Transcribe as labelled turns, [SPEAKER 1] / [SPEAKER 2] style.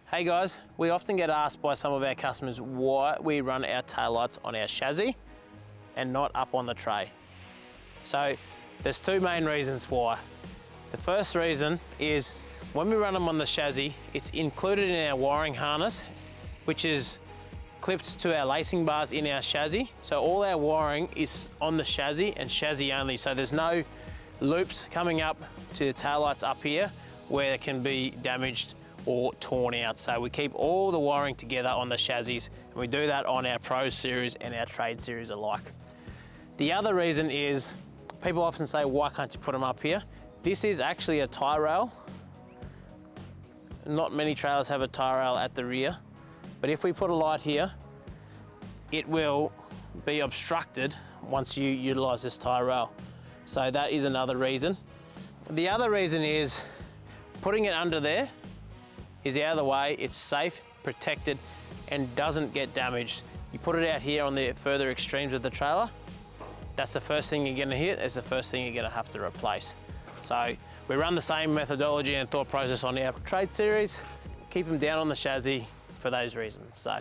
[SPEAKER 1] Hey guys, we often get asked by some of our customers why we run our taillights on our chassis and not up on the tray. So there's two main reasons why. The first reason is when we run them on the chassis, it's included in our wiring harness, which is clipped to our lacing bars in our chassis. So all our wiring is on the chassis and chassis only. So there's no loops coming up to the taillights up here where it can be damaged or torn out. So we keep all the wiring together on the chassis, and we do that on our Pro series and our Trade series alike. The other reason is people often say, why can't you put them up here? This is actually a tie rail. Not many trailers have a tie rail at the rear, but if we put a light here, it will be obstructed once you utilize this tie rail. So that is another reason. The other reason is putting it under there is the other way. It's safe, protected, and doesn't get damaged. You put it out here on the further extremes of the trailer, that's the first thing you're gonna hit, it's the first thing you're gonna have to replace. So we run the same methodology and thought process on our Trade series, keep them down on the chassis for those reasons. So